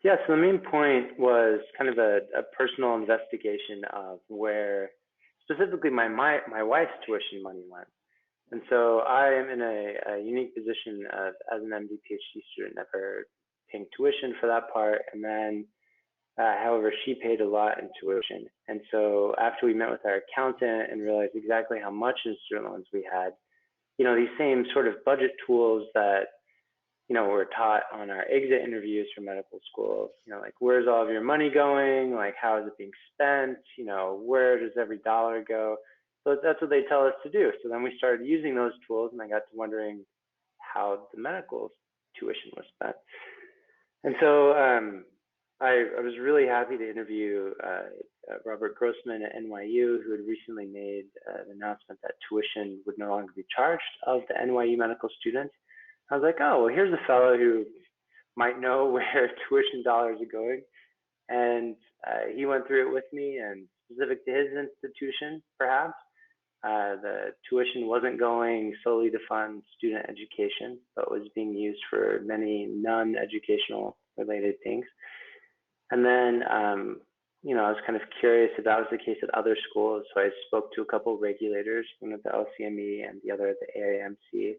Yeah, so the main point was kind of a personal investigation of where specifically my wife's tuition money went. And so I am in a unique position of, as an MD PhD student, never paying tuition for that part. And then, however, she paid a lot in tuition. And so after we met with our accountant and realized exactly how much in student loans we had, these same sort of budget tools that we're taught on our exit interviews for medical school, like where's all of your money going? Like how is it being spent? Where does every dollar go? So that's what they tell us to do. So then we started using those tools and I got to wondering how the medical tuition was spent. And so I was really happy to interview Robert Grossman at NYU, who had recently made an announcement that tuition would no longer be charged of the NYU medical students. I was like, oh, well, here's a fellow who might know where tuition dollars are going. And he went through it with me, and specific to his institution, perhaps, the tuition wasn't going solely to fund student education, but was being used for many non-educational related things. And then, I was kind of curious if that was the case at other schools. So I spoke to a couple of regulators, one at the LCME and the other at the AAMC.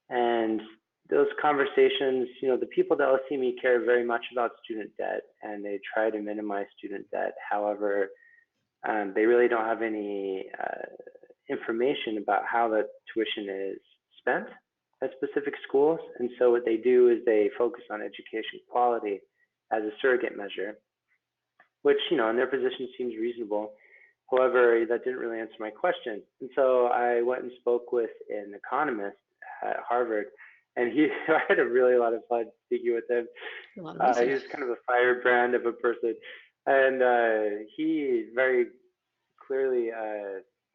And those conversations, the people at the LCME care very much about student debt, and they try to minimize student debt. However, they really don't have any information about how the tuition is spent at specific schools. And so what they do is they focus on education quality as a surrogate measure, which, in their position seems reasonable. However, that didn't really answer my question. And so I went and spoke with an economist at Harvard, and I had a lot of fun speaking with him. He was kind of a firebrand of a person, and he very clearly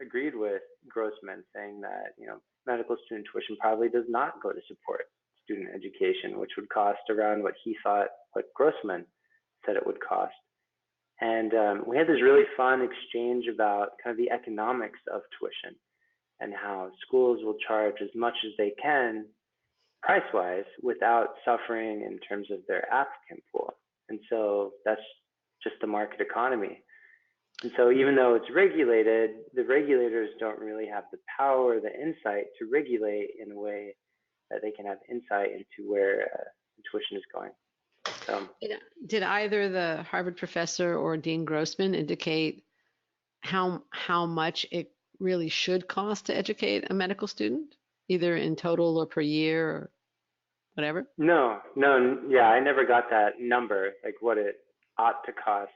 agreed with Grossman, saying that medical student tuition probably does not go to support student education, which would cost around what Grossman said it would cost. And we had this really fun exchange about kind of the economics of tuition and how schools will charge as much as they can price-wise without suffering in terms of their applicant pool. And so that's just the market economy. And so even though it's regulated, the regulators don't really have the power or the insight to regulate in a way that they can have insight into where tuition is going. So, did either the Harvard professor or Dean Grossman indicate how much it really should cost to educate a medical student, either in total or per year or whatever? No, yeah, I never got that number, like what it ought to cost.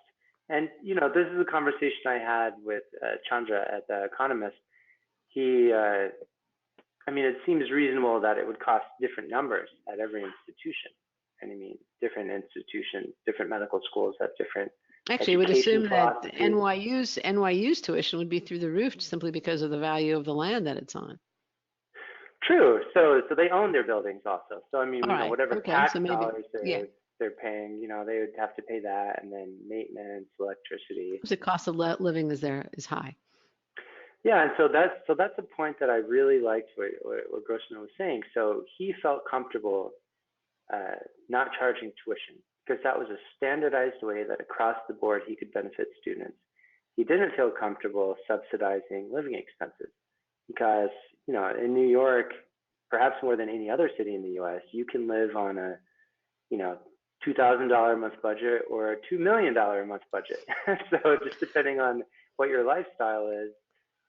And, this is a conversation I had with Chandra at The Economist. It seems reasonable that it would cost different numbers at every institution. And different institutions, different medical schools have different. Actually, I would assume that NYU's tuition would be through the roof simply because of the value of the land that it's on. True. So they own their buildings also. So right. Whatever tax dollars they're paying, they would have to pay that, and then maintenance, electricity. The cost of living is high. Yeah, and so that's a point that I really liked what Grossman was saying. So he felt comfortable not charging tuition because that was a standardized way that across the board he could benefit students. He didn't feel comfortable subsidizing living expenses because, in New York, perhaps more than any other city in the US, you can live on a, $2,000 a month budget or a $2 million a month budget. So just depending on what your lifestyle is,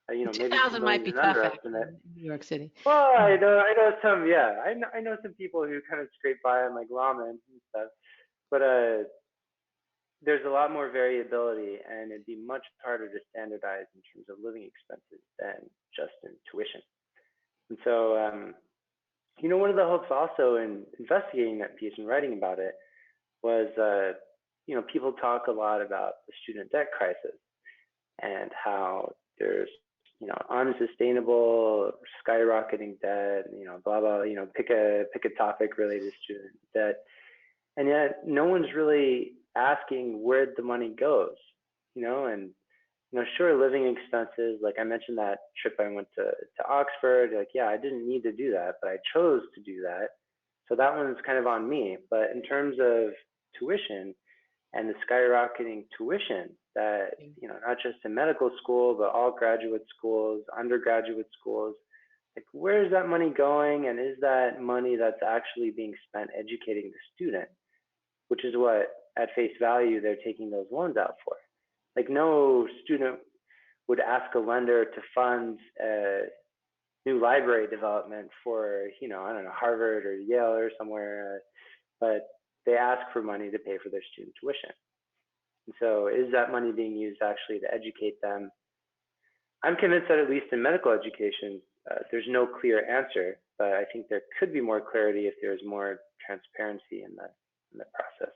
maybe 2,000 might be tough in New York City. Well, I know some, yeah. I know some people who kind of scrape by on like ramen and stuff, but there's a lot more variability, and it'd be much harder to standardize in terms of living expenses than just in tuition. And so, one of the hopes also in investigating that piece and writing about it was, people talk a lot about the student debt crisis and how there's unsustainable, skyrocketing debt, blah, blah, pick a topic related to student debt. And yet no one's really asking where the money goes, and, sure, living expenses, like I mentioned that trip I went to Oxford, like, yeah, I didn't need to do that, but I chose to do that. So that one's kind of on me. But in terms of tuition and the skyrocketing tuition that, not just in medical school, but all graduate schools, undergraduate schools, like where is that money going? And is that money that's actually being spent educating the student, which is what at face value they're taking those loans out for? Like no student would ask a lender to fund new library development for, I don't know, Harvard or Yale or somewhere, but they ask for money to pay for their student tuition. And so is that money being used actually to educate them? I'm convinced that at least in medical education, there's no clear answer, but I think there could be more clarity if there's more transparency in the process.